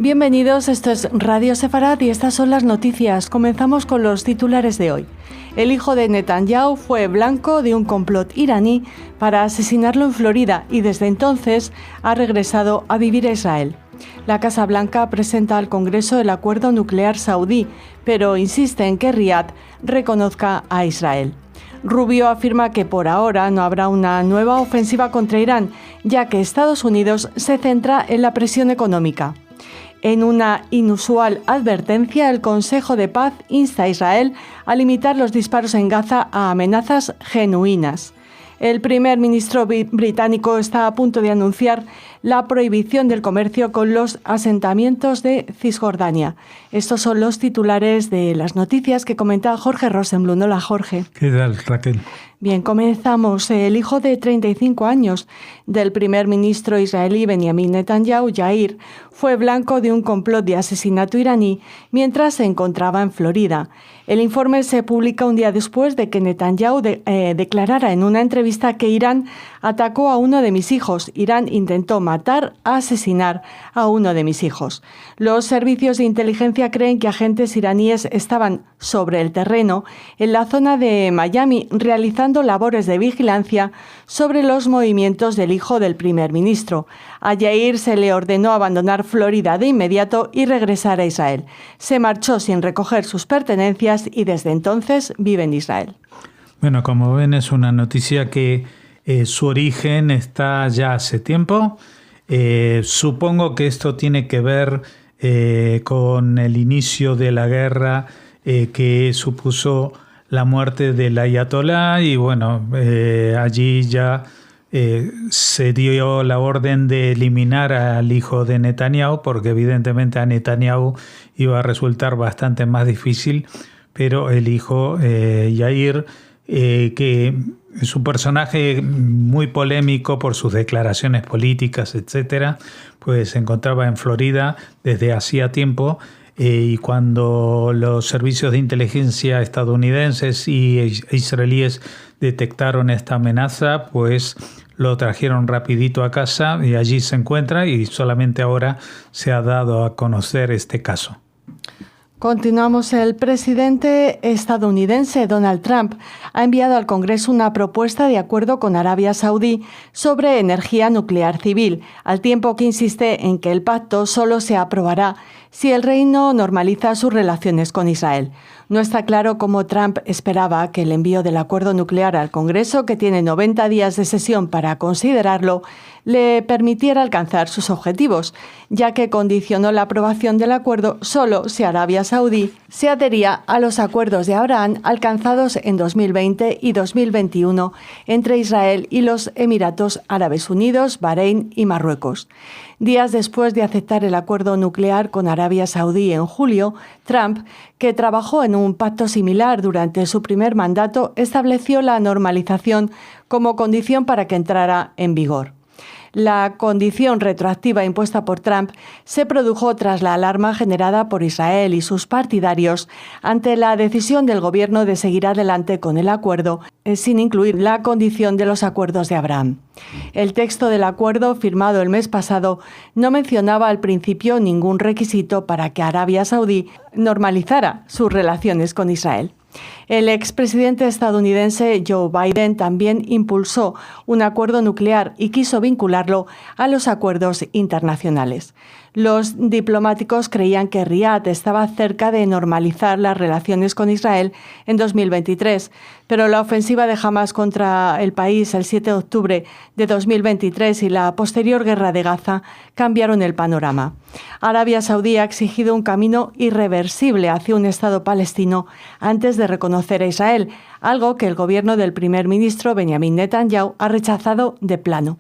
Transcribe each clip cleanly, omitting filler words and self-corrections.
Bienvenidos, esto es Radio Sefarad y estas son las noticias. Comenzamos con los titulares de hoy. El hijo de Netanyahu fue blanco de un complot iraní para asesinarlo en Florida y desde entonces ha regresado a vivir a Israel. La Casa Blanca presenta al Congreso el acuerdo nuclear saudí, pero insiste en que Riad reconozca a Israel. Rubio afirma que por ahora no habrá una nueva ofensiva contra Irán, ya que Estados Unidos se centra en la presión económica. En una inusual advertencia, el Consejo de Paz insta a Israel a limitar los disparos en Gaza a amenazas genuinas. El primer ministro británico está a punto de anunciar la prohibición del comercio con los asentamientos de Cisjordania. Estos son los titulares de las noticias que comenta Jorge Rosenblum. Hola, Jorge. ¿Qué tal, Raquel? Bien, comenzamos. El hijo de 35 años del primer ministro israelí Benjamin Netanyahu, Yair, fue blanco de un complot de asesinato iraní mientras se encontraba en Florida. El informe se publica un día después de que Netanyahu declarara en una entrevista que Irán atacó a uno de mis hijos. Irán intentó matar, asesinar a uno de mis hijos. Los servicios de inteligencia creen que agentes iraníes estaban sobre el terreno en la zona de Miami realizando labores de vigilancia sobre los movimientos del hijo del primer ministro. A Yair se le ordenó abandonar Florida de inmediato y regresar a Israel. Se marchó sin recoger sus pertenencias y desde entonces vive en Israel. Bueno, como ven, es una noticia que su origen está ya hace tiempo. Supongo que esto tiene que ver con el inicio de la guerra que supuso la muerte del ayatolá y bueno, allí ya se dio la orden de eliminar al hijo de Netanyahu porque evidentemente a Netanyahu iba a resultar bastante más difícil, pero el hijo Yair, que es un personaje muy polémico por sus declaraciones políticas, etcétera, pues se encontraba en Florida desde hacía tiempo. Y cuando los servicios de inteligencia estadounidenses y israelíes detectaron esta amenaza, pues lo trajeron rapidito a casa y allí se encuentra y solamente ahora se ha dado a conocer este caso. Continuamos. El presidente estadounidense Donald Trump ha enviado al Congreso una propuesta de acuerdo con Arabia Saudí sobre energía nuclear civil, al tiempo que insiste en que el pacto solo se aprobará si el reino normaliza sus relaciones con Israel. No está claro cómo Trump esperaba que el envío del acuerdo nuclear al Congreso, que tiene 90 días de sesión para considerarlo, le permitiera alcanzar sus objetivos, ya que condicionó la aprobación del acuerdo solo si Arabia Saudí se adhería a los acuerdos de Abraham alcanzados en 2020 y 2021 entre Israel y los Emiratos Árabes Unidos, Bahrein y Marruecos. Días después de aceptar el acuerdo nuclear con Arabia Saudí en julio, Trump, que trabajó en un pacto similar durante su primer mandato, estableció la normalización como condición para que entrara en vigor. La condición retroactiva impuesta por Trump se produjo tras la alarma generada por Israel y sus partidarios ante la decisión del gobierno de seguir adelante con el acuerdo sin incluir la condición de los acuerdos de Abraham. El texto del acuerdo, firmado el mes pasado, no mencionaba al principio ningún requisito para que Arabia Saudí normalizara sus relaciones con Israel. El expresidente estadounidense Joe Biden también impulsó un acuerdo nuclear y quiso vincularlo a los acuerdos internacionales. Los diplomáticos creían que Riad estaba cerca de normalizar las relaciones con Israel en 2023, pero la ofensiva de Hamas contra el país el 7 de octubre de 2023 y la posterior guerra de Gaza cambiaron el panorama. Arabia Saudí ha exigido un camino irreversible hacia un Estado palestino antes de reconocer a Israel, algo que el gobierno del primer ministro Benjamin Netanyahu ha rechazado de plano.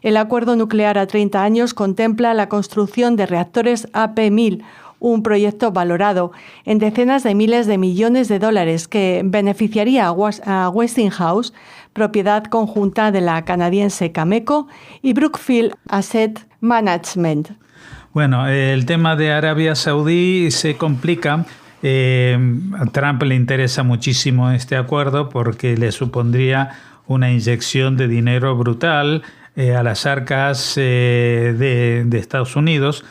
El acuerdo nuclear a 30 años contempla la construcción de reactores AP1000, un proyecto valorado en decenas de miles de millones de dólares que beneficiaría a Westinghouse, propiedad conjunta de la canadiense Cameco, y Brookfield Asset Management. Bueno, el tema de Arabia Saudí se complica. A Trump le interesa muchísimo este acuerdo porque le supondría una inyección de dinero brutal a las arcas de Estados Unidos,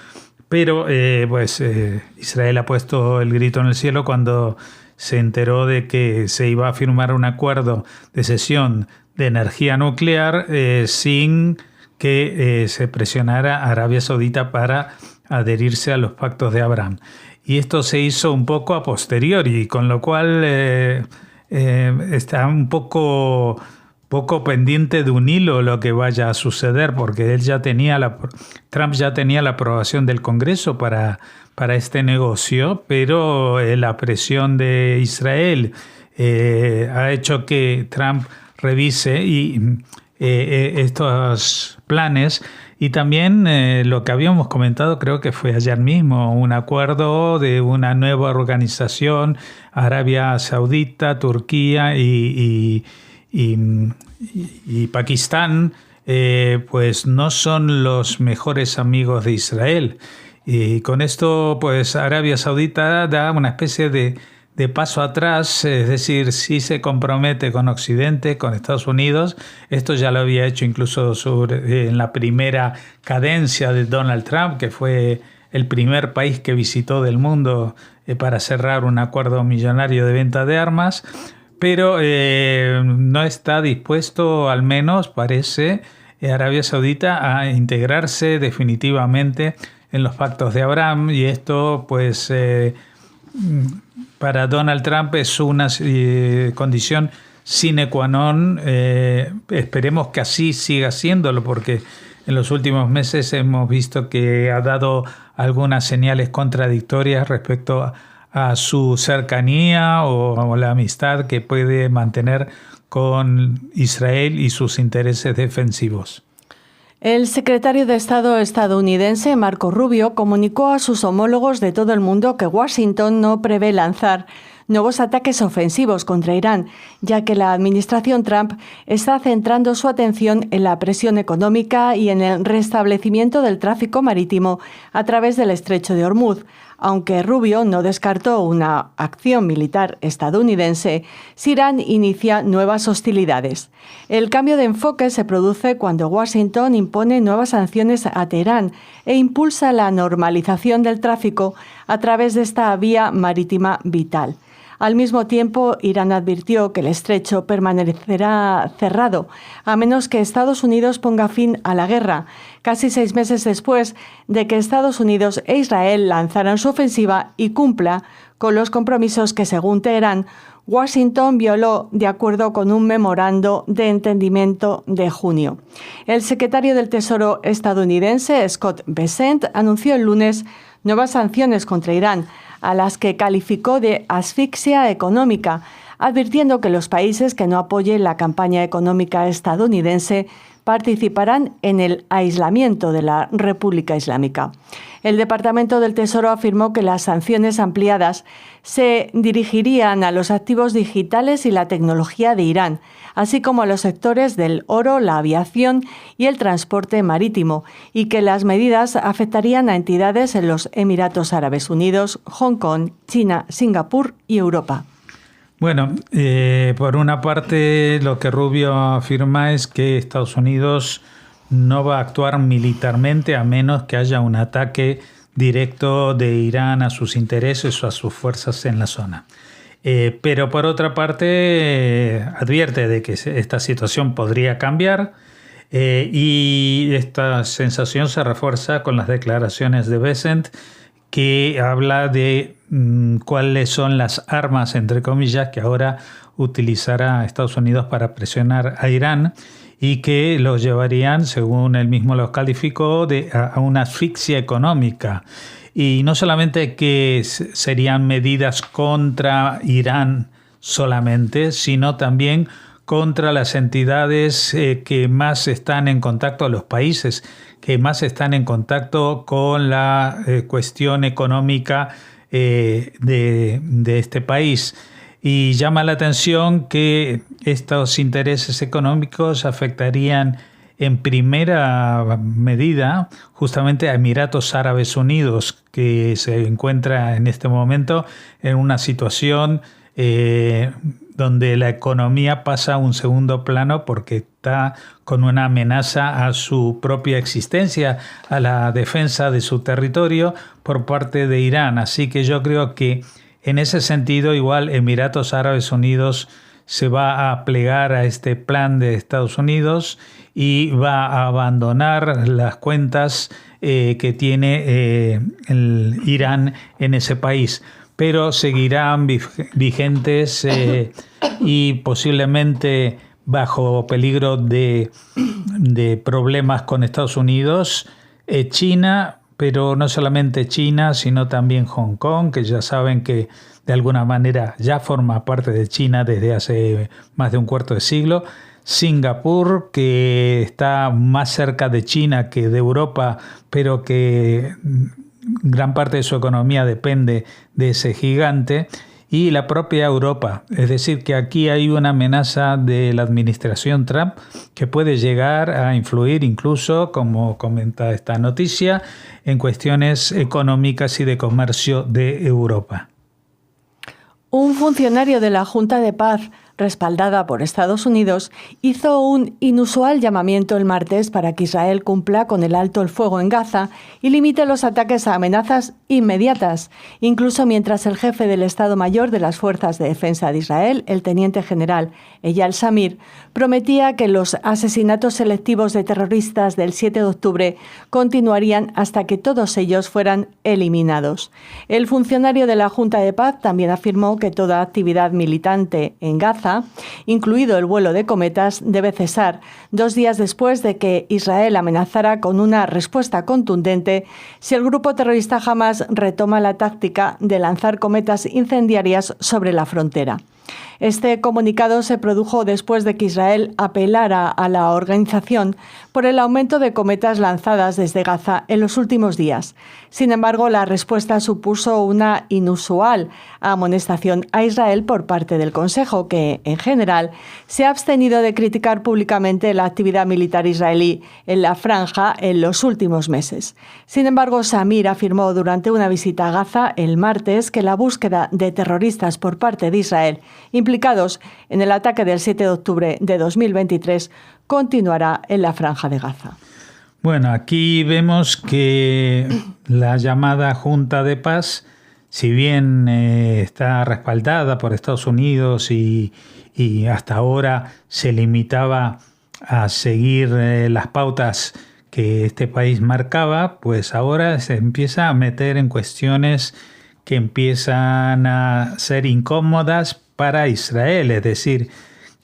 Pero Israel ha puesto el grito en el cielo cuando se enteró de que se iba a firmar un acuerdo de cesión de energía nuclear sin que se presionara a Arabia Saudita para adherirse a los pactos de Abraham. Y esto se hizo un poco a posteriori, con lo cual está un poco pendiente de un hilo lo que vaya a suceder, porque Trump ya tenía la aprobación del Congreso para este negocio, pero la presión de Israel ha hecho que Trump revise estos planes. Y también lo que habíamos comentado, creo que fue ayer mismo, un acuerdo de una nueva organización, Arabia Saudita, Turquía y Pakistán, pues no son los mejores amigos de Israel. Y con esto, pues Arabia Saudita da una especie de paso atrás, es decir, sí se compromete con Occidente, con Estados Unidos. Esto ya lo había hecho incluso en la primera cadencia de Donald Trump, que fue el primer país que visitó del mundo para cerrar un acuerdo millonario de venta de armas, pero no está dispuesto, al menos parece, Arabia Saudita a integrarse definitivamente en los pactos de Abraham, y esto pues para Donald Trump es una condición sine qua non. Esperemos que así siga siéndolo, porque en los últimos meses hemos visto que ha dado algunas señales contradictorias respecto a su cercanía o la amistad que puede mantener con Israel y sus intereses defensivos. El secretario de Estado estadounidense, Marco Rubio, comunicó a sus homólogos de todo el mundo que Washington no prevé lanzar nuevos ataques ofensivos contra Irán, ya que la administración Trump está centrando su atención en la presión económica y en el restablecimiento del tráfico marítimo a través del Estrecho de Hormuz, aunque Rubio no descartó una acción militar estadounidense si Irán inicia nuevas hostilidades. El cambio de enfoque se produce cuando Washington impone nuevas sanciones a Teherán e impulsa la normalización del tráfico a través de esta vía marítima vital. Al mismo tiempo, Irán advirtió que el estrecho permanecerá cerrado, a menos que Estados Unidos ponga fin a la guerra, casi 6 meses después de que Estados Unidos e Israel lanzaran su ofensiva y cumpla con los compromisos que, según Teherán, Washington violó de acuerdo con un memorando de entendimiento de junio. El secretario del Tesoro estadounidense, Scott Bessent, anunció el lunes nuevas sanciones contra Irán, a las que calificó de asfixia económica, advirtiendo que los países que no apoyen la campaña económica estadounidense participarán en el aislamiento de la República Islámica. El Departamento del Tesoro afirmó que las sanciones ampliadas se dirigirían a los activos digitales y la tecnología de Irán, así como a los sectores del oro, la aviación y el transporte marítimo, y que las medidas afectarían a entidades en los Emiratos Árabes Unidos, Hong Kong, China, Singapur y Europa. Bueno, por una parte lo que Rubio afirma es que Estados Unidos no va a actuar militarmente a menos que haya un ataque directo de Irán a sus intereses o a sus fuerzas en la zona. Pero por otra parte advierte de que esta situación podría cambiar y esta sensación se refuerza con las declaraciones de Bessent, que habla de cuáles son las armas, entre comillas, que ahora utilizará Estados Unidos para presionar a Irán y que los llevarían, según él mismo los calificó, a una asfixia económica. Y no solamente que serían medidas contra Irán solamente, sino también contra las entidades que más están en contacto, los países que más están en contacto con la cuestión económica de este país. Y llama la atención que estos intereses económicos afectarían en primera medida justamente a Emiratos Árabes Unidos, que se encuentra en este momento en una situación donde la economía pasa a un segundo plano porque está con una amenaza a su propia existencia, a la defensa de su territorio por parte de Irán. Así que yo creo que en ese sentido igual Emiratos Árabes Unidos se va a plegar a este plan de Estados Unidos y va a abandonar las cuentas que tiene el Irán en ese país, pero seguirán vigentes y posiblemente bajo peligro de problemas con Estados Unidos, China, pero no solamente China, sino también Hong Kong, que ya saben que de alguna manera ya forma parte de China desde hace más de un cuarto de siglo. Singapur, que está más cerca de China que de Europa, pero que gran parte de su economía depende de ese gigante, y la propia Europa. Es decir, que aquí hay una amenaza de la administración Trump que puede llegar a influir incluso, como comenta esta noticia, en cuestiones económicas y de comercio de Europa. Un funcionario de la Junta de Paz, respaldada por Estados Unidos, hizo un inusual llamamiento el martes para que Israel cumpla con el alto el fuego en Gaza y limite los ataques a amenazas inmediatas, incluso mientras el jefe del Estado Mayor de las Fuerzas de Defensa de Israel, el teniente general Eyal Zamir, prometía que los asesinatos selectivos de terroristas del 7 de octubre continuarían hasta que todos ellos fueran eliminados. El funcionario de la Junta de Paz también afirmó que toda actividad militante en Gaza, incluido el vuelo de cometas, debe cesar 2 días después de que Israel amenazara con una respuesta contundente si el grupo terrorista Hamas retoma la táctica de lanzar cometas incendiarias sobre la frontera. Este comunicado se produjo después de que Israel apelara a la organización por el aumento de cometas lanzadas desde Gaza en los últimos días. Sin embargo, la respuesta supuso una inusual amonestación a Israel por parte del Consejo, que, en general, se ha abstenido de criticar públicamente la actividad militar israelí en la franja en los últimos meses. Sin embargo, Zamir afirmó durante una visita a Gaza el martes que la búsqueda de terroristas por parte de Israel implicados en el ataque del 7 de octubre de 2023 continuará en la franja de Gaza. Bueno, aquí vemos que la llamada Junta de Paz, si bien está respaldada por Estados Unidos y hasta ahora se limitaba a seguir las pautas que este país marcaba, pues ahora se empieza a meter en cuestiones que empiezan a ser incómodas para Israel, es decir,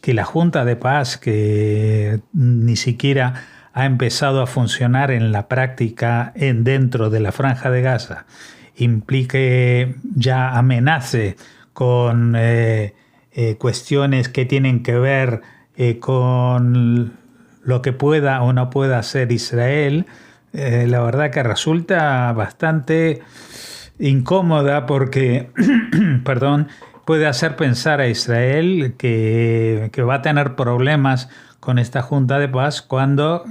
que la Junta de Paz, que ni siquiera ha empezado a funcionar en la práctica dentro de la Franja de Gaza, implique ya amenace con cuestiones que tienen que ver con lo que pueda o no pueda hacer Israel, la verdad que resulta bastante incómoda porque, perdón, puede hacer pensar a Israel que va a tener problemas con esta Junta de Paz cuando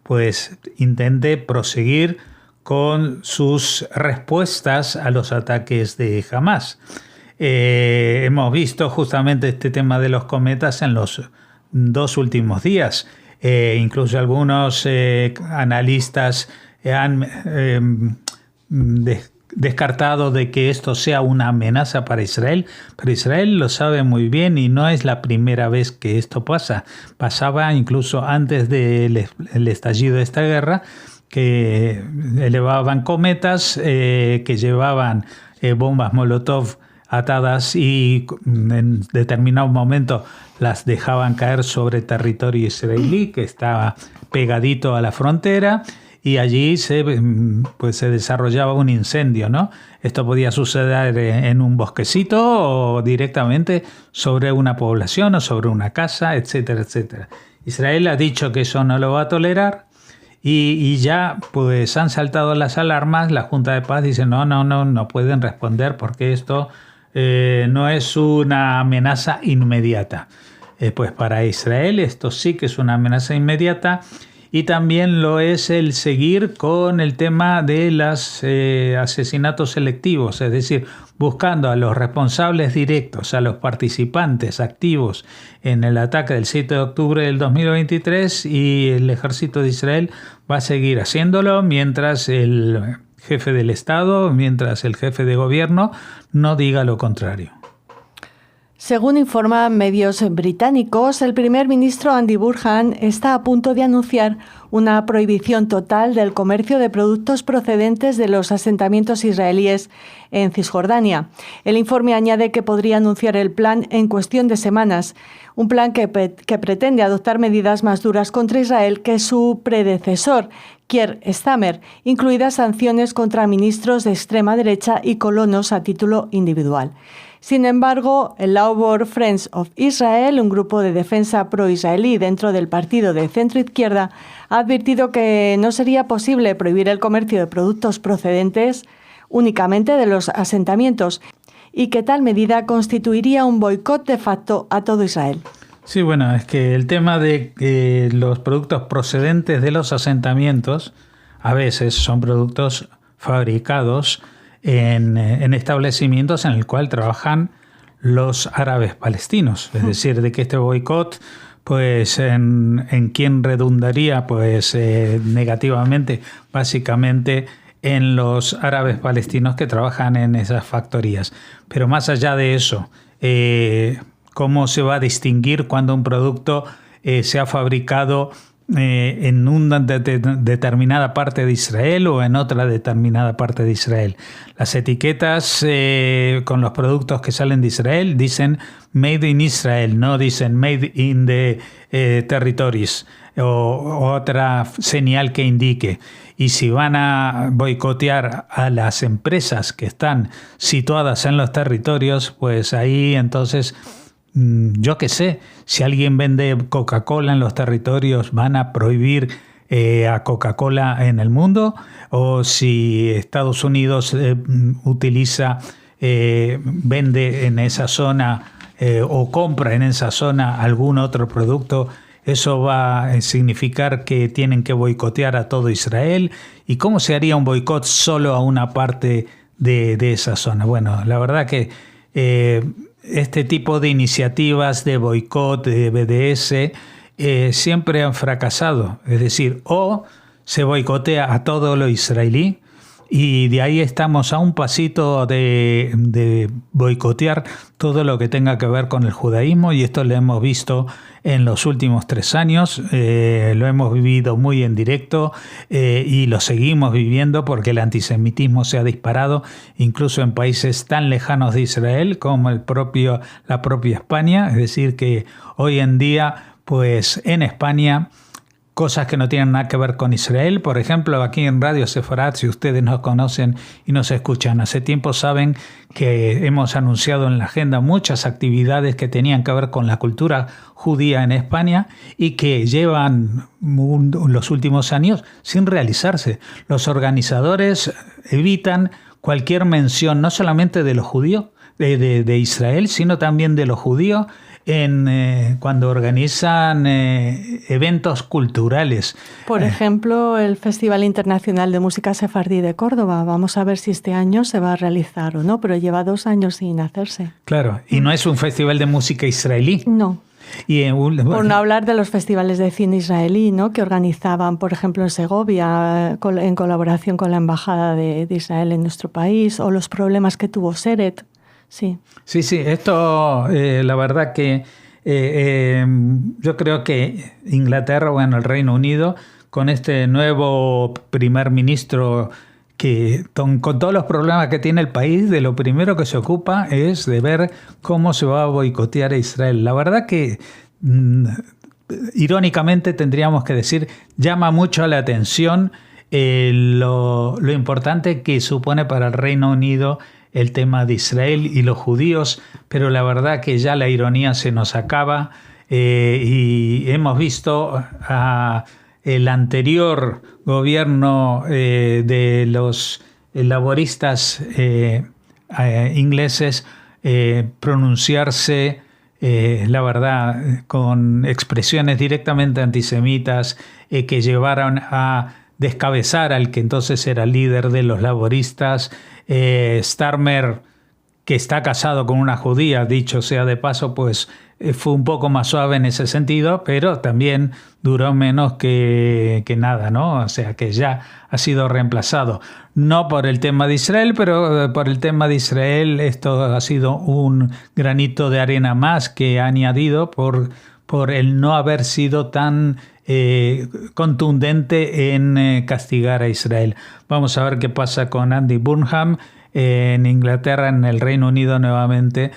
pues intente proseguir con sus respuestas a los ataques de Hamas. Hemos visto justamente este tema de los cometas en los 2 últimos días. Incluso algunos analistas han descartado de que esto sea una amenaza para Israel, pero Israel lo sabe muy bien y no es la primera vez que esto pasa. Pasaba incluso antes del estallido de esta guerra, que elevaban cometas que llevaban bombas Molotov atadas y en determinado momento las dejaban caer sobre territorio israelí que estaba pegadito a la frontera. Y allí se desarrollaba un incendio, ¿no? Esto podía suceder en un bosquecito o directamente sobre una población o sobre una casa, etcétera, etcétera. Israel ha dicho que eso no lo va a tolerar y ya pues han saltado las alarmas. La Junta de Paz dice no pueden responder porque esto no es una amenaza inmediata. Pues para Israel esto sí que es una amenaza inmediata. y también lo es el seguir con el tema de los asesinatos selectivos, es decir, buscando a los responsables directos, a los participantes activos en el ataque del 7 de octubre del 2023, y el ejército de Israel va a seguir haciéndolo mientras el jefe del Estado, mientras el jefe de gobierno no diga lo contrario. Según informan medios británicos, el primer ministro Andy Burnham está a punto de anunciar una prohibición total del comercio de productos procedentes de los asentamientos israelíes en Cisjordania. El informe añade que podría anunciar el plan en cuestión de semanas, un plan que pretende adoptar medidas más duras contra Israel que su predecesor, Keir Starmer, incluidas sanciones contra ministros de extrema derecha y colonos a título individual. Sin embargo, el Labour Friends of Israel, un grupo de defensa pro-israelí dentro del partido de centro-izquierda, ha advertido que no sería posible prohibir el comercio de productos procedentes únicamente de los asentamientos y que tal medida constituiría un boicot de facto a todo Israel. Sí, bueno, es que el tema de los productos procedentes de los asentamientos a veces son productos fabricados en establecimientos en el cual trabajan los árabes palestinos. Es decir, de que este boicot, pues en quién redundaría, pues negativamente, básicamente en los árabes palestinos que trabajan en esas factorías. Pero más allá de eso, ¿cómo se va a distinguir cuando un producto se ha fabricado en una determinada parte de Israel o en otra determinada parte de Israel? Las etiquetas con los productos que salen de Israel dicen Made in Israel, no dicen Made in the Territories o otra señal que indique. Y si van a boicotear a las empresas que están situadas en los territorios, pues ahí entonces, yo qué sé, si alguien vende Coca-Cola en los territorios, ¿van a prohibir a Coca-Cola en el mundo? O si Estados Unidos vende en esa zona o compra en esa zona algún otro producto, ¿eso va a significar que tienen que boicotear a todo Israel? ¿Y cómo se haría un boicot solo a una parte de esa zona? Bueno, la verdad que este tipo de iniciativas de boicot, de BDS, siempre han fracasado. Es decir, o se boicotea a todo lo israelí, y de ahí estamos a un pasito de boicotear todo lo que tenga que ver con el judaísmo, y esto lo hemos visto en los últimos 3 años, lo hemos vivido muy en directo y lo seguimos viviendo porque el antisemitismo se ha disparado incluso en países tan lejanos de Israel como la propia España. Es decir, que hoy en día, pues en España, cosas que no tienen nada que ver con Israel. Por ejemplo, aquí en Radio Sefarat, si ustedes nos conocen y nos escuchan, hace tiempo saben que hemos anunciado en la agenda muchas actividades que tenían que ver con la cultura judía en España y que llevan los últimos años sin realizarse. Los organizadores evitan cualquier mención, no solamente de los judíos, de Israel, sino también de los judíos, cuando organizan eventos culturales. Por ejemplo, el Festival Internacional de Música Sefardí de Córdoba. Vamos a ver si este año se va a realizar o no, pero lleva 2 años sin hacerse. Claro, y no es un festival de música israelí. No. Por no hablar de los festivales de cine israelí, ¿no?, que organizaban, por ejemplo, en Segovia, en colaboración con la Embajada de Israel en nuestro país, o los problemas que tuvo Seret. Sí, esto la verdad que yo creo que Inglaterra, bueno, el Reino Unido, con este nuevo primer ministro que con todos los problemas que tiene el país, de lo primero que se ocupa es de ver cómo se va a boicotear a Israel. La verdad que irónicamente tendríamos que decir, llama mucho la atención lo importante que supone para el Reino Unido el tema de Israel y los judíos, pero la verdad que ya la ironía se nos acaba y hemos visto a el anterior gobierno de los laboristas ingleses pronunciarse la verdad, con expresiones directamente antisemitas que llevaron a descabezar al que entonces era líder de los laboristas. Starmer, que está casado con una judía, dicho sea de paso, pues fue un poco más suave en ese sentido, pero también duró menos que nada, ¿no? O sea que ya ha sido reemplazado. No por el tema de Israel, pero por el tema de Israel esto ha sido un granito de arena más que ha añadido por el no haber sido tan contundente en castigar a Israel. Vamos a ver qué pasa con Andy Burnham. En Inglaterra, en el Reino Unido nuevamente,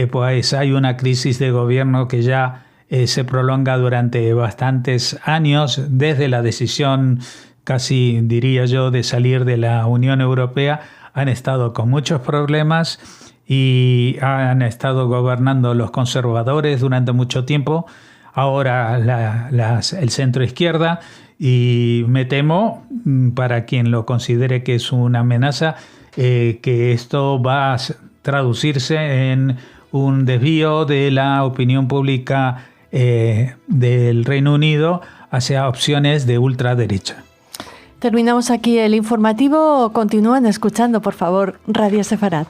pues hay una crisis de gobierno que ya se prolonga durante bastantes años, desde la decisión, casi diría yo, de salir de la Unión Europea. Han estado con muchos problemas y han estado gobernando los conservadores durante mucho tiempo, ahora el centro izquierda, y me temo, para quien lo considere que es una amenaza, que esto va a traducirse en un desvío de la opinión pública del Reino Unido hacia opciones de ultraderecha. Terminamos aquí el informativo. Continúen escuchando, por favor, Radio Sefarat.